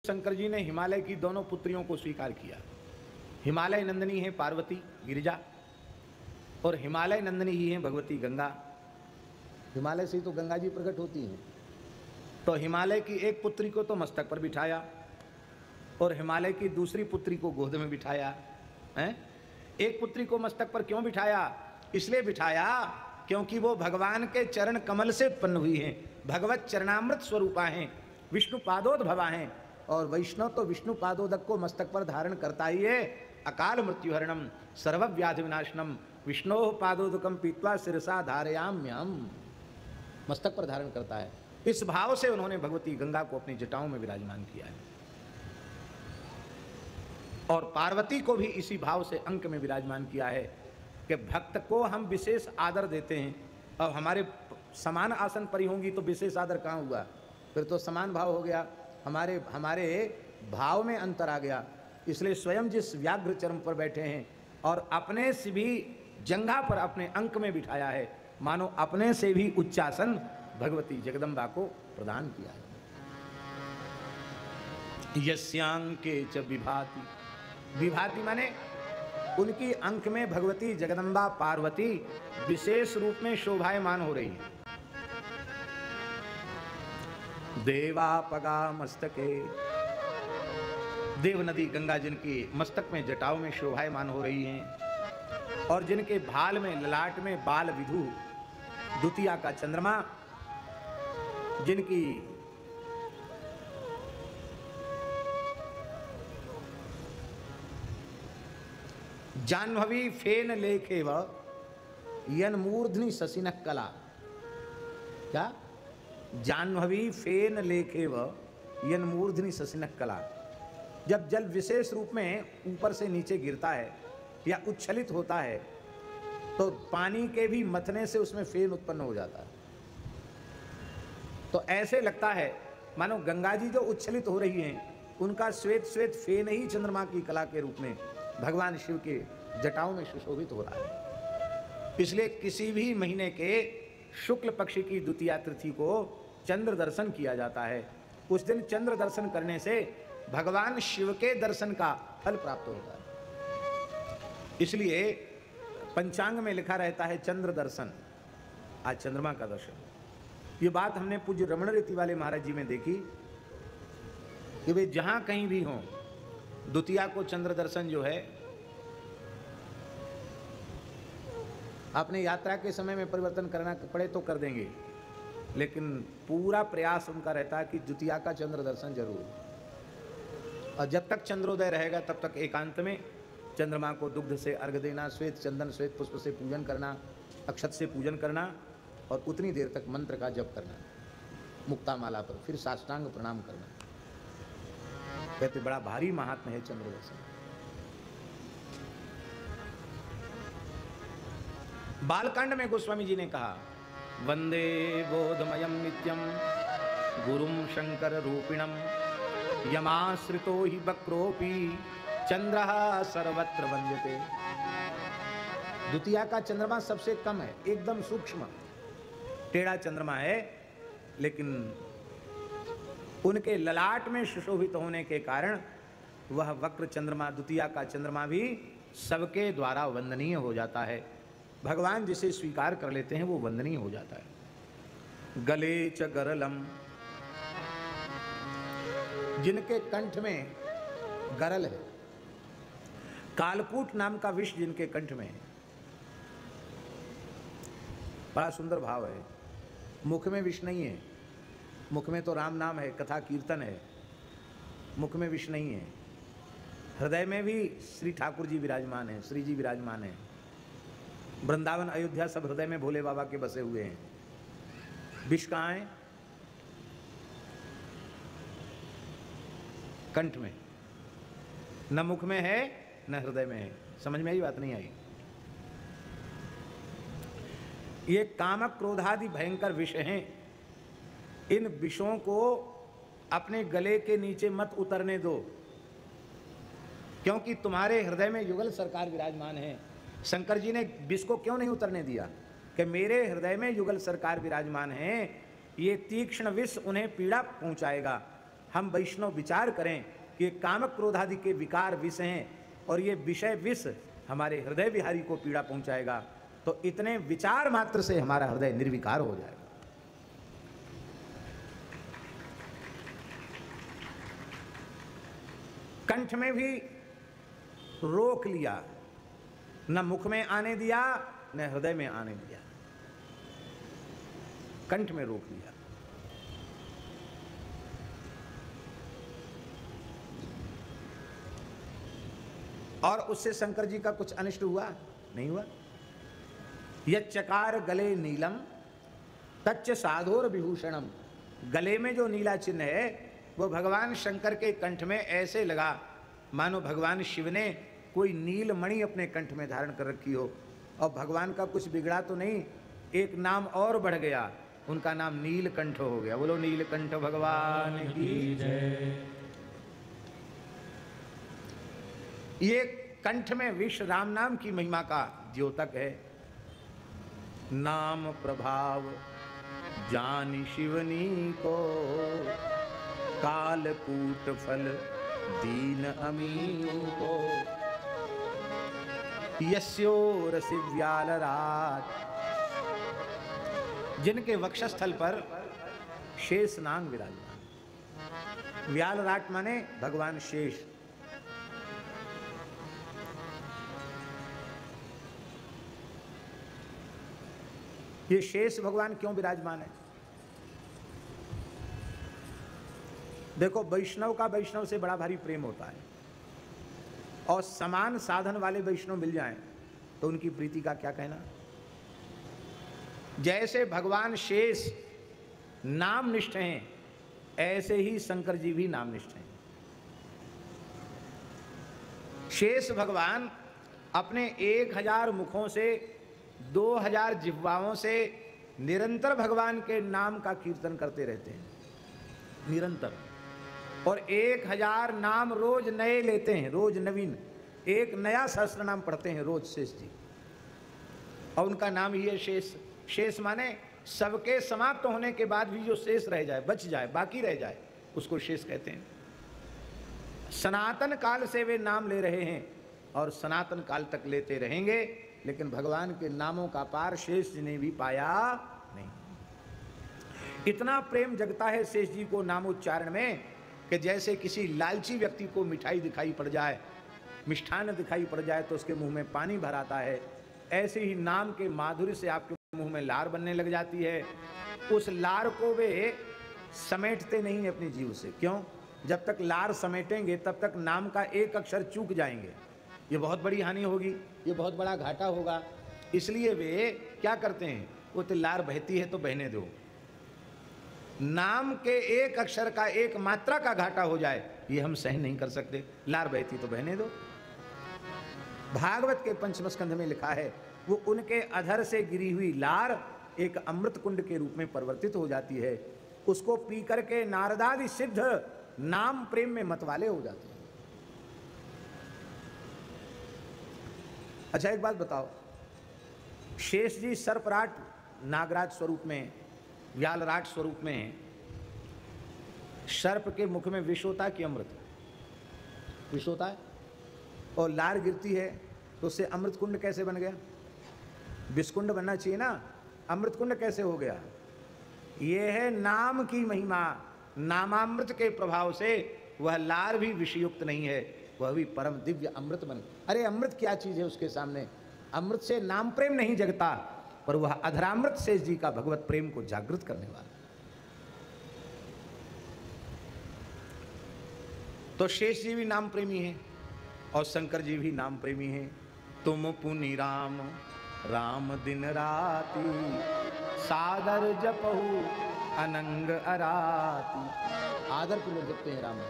शंकर जी ने हिमालय की दोनों पुत्रियों को स्वीकार किया। हिमालय नंदिनी है पार्वती गिरिजा और हिमालय नंदिनी ही है भगवती गंगा। हिमालय से ही तो गंगा जी प्रकट होती हैं। तो हिमालय की एक पुत्री को तो मस्तक पर बिठाया और हिमालय की दूसरी पुत्री को गोद में बिठाया है। एक पुत्री को मस्तक पर क्यों बिठाया? इसलिए बिठाया क्योंकि वो भगवान के चरण कमल से उत्पन्न हुई हैं, भगवत चरणामृत स्वरूपा हैं, विष्णु पादोद्भवा हैं। और वैष्णव तो विष्णु पादोदक को मस्तक पर धारण करता ही है। अकाल मृत्युहरणम सर्वव्याधि विनाशनम विष्णो पादोदकम पीत्वा सिरसा धारयाम्यहम, मस्तक पर धारण करता है। इस भाव से उन्होंने भगवती गंगा को अपनी जटाओं में विराजमान किया है और पार्वती को भी इसी भाव से अंक में विराजमान किया है कि भक्त को हम विशेष आदर देते हैं। अब हमारे समान आसन पर ही होंगी तो विशेष आदर कहाँ हुआ? फिर तो समान भाव हो गया, हमारे भाव में अंतर आ गया। इसलिए स्वयं जिस व्याघ्र चरम पर बैठे हैं और अपने से भी जंघा पर अपने अंक में बिठाया है, मानो अपने से भी उच्चासन भगवती जगदम्बा को प्रदान किया है। यस्यांके च विभाति, विभाति माने उनकी अंक में भगवती जगदम्बा पार्वती विशेष रूप में शोभायमान हो रही है। देवापगा मस्तके, देव नदी गंगा जिनकी मस्तक में जटाओं में शोभायमान हो रही हैं और जिनके भाल में ललाट में बाल विधु द्वितीया का चंद्रमा, जिनकी जाह्नवी फेन लेखेव यन मूर्धनि शशिनः कला। क्या? जाह्नवी फेन लेखेव यन मूर्धनि शशिनः कला। जब जल विशेष रूप में ऊपर से नीचे गिरता है या उच्छलित होता है तो पानी के भी मथने से उसमें फेन उत्पन्न हो जाता है। तो ऐसे लगता है मानो गंगा जी जो उच्छलित हो रही हैं उनका श्वेत श्वेत फेन ही चंद्रमा की कला के रूप में भगवान शिव के जटाओं में सुशोभित हो रहा है। इसलिए किसी भी महीने के शुक्ल पक्ष की द्वितीया तिथि को चंद्र दर्शन किया जाता है। उस दिन चंद्र दर्शन करने से भगवान शिव के दर्शन का फल प्राप्त होता है। इसलिए पंचांग में लिखा रहता है चंद्र दर्शन, आज चंद्रमा का दर्शन। ये बात हमने पूज्य रमण रीति वाले महाराज जी में देखी कि वे जहां कहीं भी हों द्वितीया को चंद्र दर्शन जो है, आपने यात्रा के समय में परिवर्तन करना पड़े तो कर देंगे, लेकिन पूरा प्रयास उनका रहता है कि द्वितीया का चंद्र दर्शन जरूर। और जब तक चंद्रोदय रहेगा तब तक एकांत में चंद्रमा को दुग्ध से अर्घ देना, श्वेत चंदन श्वेत पुष्प से पूजन करना, अक्षत से पूजन करना और उतनी देर तक मंत्र का जप करना मुक्ता माला पर, फिर साष्टांग प्रणाम करना। कहते बड़ा भारी महात्म्य है चंद्र दर्शन। बालकांड में गोस्वामी जी ने कहा वंदे बोधमयम नित्यम गुरुम शंकर रूपिणम यमाश्रितो ही वक्रोपी चंद्रः सर्वत्र वंद्यते। द्वितीया का चंद्रमा सबसे कम है, एकदम सूक्ष्म टेढ़ा चंद्रमा है, लेकिन उनके ललाट में सुशोभित होने के कारण वह वक्र चंद्रमा द्वितीया का चंद्रमा भी सबके द्वारा वंदनीय हो जाता है। भगवान जिसे स्वीकार कर लेते हैं वो वंदनीय हो जाता है। गले च गरलम, जिनके कंठ में गरल है, कालकूट नाम का विष जिनके कंठ में है, बड़ा सुंदर भाव है। मुख में विष नहीं है, मुख में तो राम नाम है, कथा कीर्तन है, मुख में विष नहीं है। हृदय में भी श्री ठाकुर जी विराजमान हैं, श्री जी विराजमान हैं। वृंदावन अयोध्या सब हृदय में भोले बाबा के बसे हुए हैं। विष कहाँ है? कंठ में, न मुख में है न हृदय में है। समझ में आई बात? नहीं आई? ये कामक क्रोधादि भयंकर विष हैं। इन विषों को अपने गले के नीचे मत उतरने दो, क्योंकि तुम्हारे हृदय में युगल सरकार विराजमान है। शंकर जी ने विष को क्यों नहीं उतरने दिया कि मेरे हृदय में युगल सरकार विराजमान है, ये तीक्ष्ण विष उन्हें पीड़ा पहुंचाएगा। हम वैष्णव विचार करें कि कामक क्रोधादि के विकार विष हैं और ये विषय विष हमारे हृदय विहारी को पीड़ा पहुंचाएगा, तो इतने विचार मात्र से हमारा हृदय निर्विकार हो जाएगा। कंठ में भी रोक लिया, न मुख में आने दिया न हृदय में आने दिया, कंठ में रोक लिया। और उससे शंकर जी का कुछ अनिष्ट हुआ नहीं हुआ। यच्चकार गले नीलम तच्च साधोर विभूषणम, गले में जो नीला चिन्ह है वो भगवान शंकर के कंठ में ऐसे लगा मानो भगवान शिव ने कोई नील मणि अपने कंठ में धारण कर रखी हो। और भगवान का कुछ बिगड़ा तो नहीं, एक नाम और बढ़ गया, उनका नाम नीलकंठ हो गया। बोलो नीलकंठ भगवान की जय। ये कंठ में विष राम नाम की महिमा का द्योतक है। नाम प्रभाव जानी शिवनी को, कालकूट फल दीन अमीन को, यस्योरसि व्यालराट, जिनके वक्षस्थल पर शेष नाग विराजमान। व्यालराट माने भगवान शेष। ये शेष भगवान क्यों विराजमान है? देखो, वैष्णव का वैष्णव से बड़ा भारी प्रेम होता है, और समान साधन वाले वैष्णव मिल जाएं तो उनकी प्रीति का क्या कहना। जैसे भगवान शेष नाम निष्ठ हैं, ऐसे ही शंकर जी भी नाम निष्ठ हैं। शेष भगवान अपने 1000 मुखों से 2000 जिह्वाओं से निरंतर भगवान के नाम का कीर्तन करते रहते हैं, निरंतर। और 1000 नाम रोज नए लेते हैं, रोज नवीन, एक नया सहस्त्र नाम पढ़ते हैं रोज शेष जी, और उनका नाम ही है शेष। शेष माने सबके समाप्त होने के बाद भी जो शेष रह जाए, बच जाए, बाकी रह जाए, उसको शेष कहते हैं। सनातन काल से वे नाम ले रहे हैं और सनातन काल तक लेते रहेंगे, लेकिन भगवान के नामों का पार शेष जी ने भी पाया नहीं। इतना प्रेम जगता है शेष जी को नामोच्चारण में कि जैसे किसी लालची व्यक्ति को मिठाई दिखाई पड़ जाए, मिष्ठान दिखाई पड़ जाए तो उसके मुंह में पानी भर आता है, ऐसे ही नाम के माधुर्य से आपके मुंह में लार बनने लग जाती है। उस लार को वे समेटते नहीं अपनी जीव से। क्यों? जब तक लार समेटेंगे तब तक नाम का एक अक्षर चूक जाएंगे, ये बहुत बड़ी हानि होगी, ये बहुत बड़ा घाटा होगा। इसलिए वे क्या करते हैं, वो तो लार बहती है तो बहने दो, नाम के एक अक्षर का, एक मात्रा का घाटा हो जाए ये हम सहन नहीं कर सकते, लार बहती तो बहने दो। भागवत के पंचम स्कंध में लिखा है, वो उनके अधर से गिरी हुई लार एक अमृत कुंड के रूप में परिवर्तित हो जाती है, उसको पी करके नारदादि सिद्ध नाम प्रेम में मतवाले हो जाते हैं। अच्छा, एक बात बताओ, शेष जी सर्पराट नागराज स्वरूप में, व्यालराट स्वरूप में, सर्प के मुख में विष होता है कि अमृत? विष होता है, और लार गिरती है तो उससे अमृत कुंड कैसे बन गया? विषकुंड बनना चाहिए ना, अमृत कुंड कैसे हो गया? ये है नाम की महिमा। नामामृत के प्रभाव से वह लार भी विषयुक्त नहीं है, वह भी परम दिव्य अमृत बन। अरे अमृत क्या चीज है उसके सामने? अमृत से नाम प्रेम नहीं जगता, पर वह अधरामृत शेष जी का भगवत प्रेम को जागृत करने वाला। तो शेष जी भी नाम प्रेमी हैं और शंकर जी भी नाम प्रेमी हैं। तुम पुनि राम राम दिन राति, सादर जपहु अनंग अराती। आदर पूर्वक जपते हैं राम।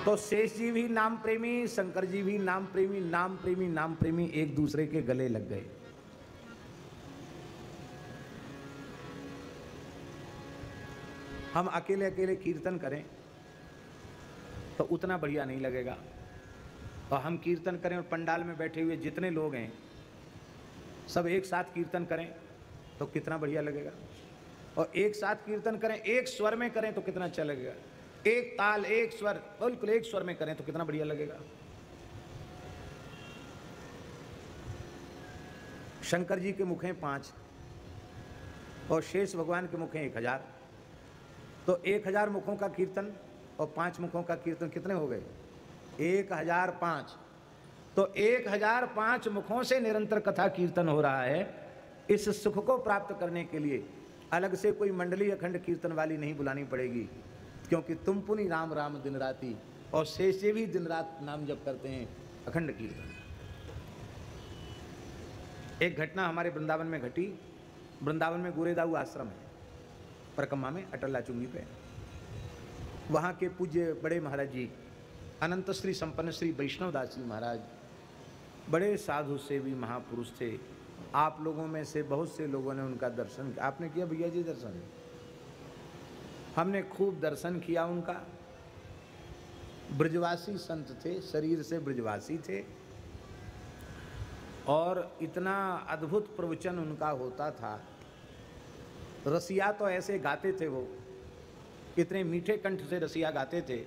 तो शेष जी भी नाम प्रेमी, शंकर जी भी नाम प्रेमी, नाम प्रेमी नाम प्रेमी एक दूसरे के गले लग गए। हम अकेले अकेले कीर्तन करें तो उतना बढ़िया नहीं लगेगा, और हम कीर्तन करें और पंडाल में बैठे हुए जितने लोग हैं सब एक साथ कीर्तन करें तो कितना बढ़िया लगेगा। और एक साथ कीर्तन करें, एक स्वर में करें तो कितना अच्छा लगेगा। एक ताल, एक स्वर, बिल्कुल एक स्वर में करें तो कितना बढ़िया लगेगा। शंकर जी के मुख हैं 5 और शेष भगवान के मुख हैं 1000, तो 1000 मुखों का कीर्तन और 5 मुखों का कीर्तन कितने हो गए? 1005। तो 1005 मुखों से निरंतर कथा कीर्तन हो रहा है। इस सुख को प्राप्त करने के लिए अलग से कोई मंडली अखंड कीर्तन वाली नहीं बुलानी पड़ेगी, क्योंकि तुम पुनि राम राम दिन राती, और शेष से भी दिन रात नाम जप करते हैं अखंड कीर्तन। एक घटना हमारे वृंदावन में घटी। वृंदावन में गोरेदाऊ आश्रम है, परकम्मा में, अटल्ला चुंगी पे। वहाँ के पूज्य बड़े महाराज जी अनंत श्री संपन्न श्री वैष्णवदास जी महाराज बड़े साधु सेवी महापुरुष थे। आप लोगों में से बहुत से लोगों ने उनका दर्शन किया। आपने किया भैया जी दर्शन? हमने खूब दर्शन किया उनका। ब्रजवासी संत थे, शरीर से ब्रजवासी थे, और इतना अद्भुत प्रवचन उनका होता था। रसिया तो ऐसे गाते थे, वो इतने मीठे कंठ से रसिया गाते थे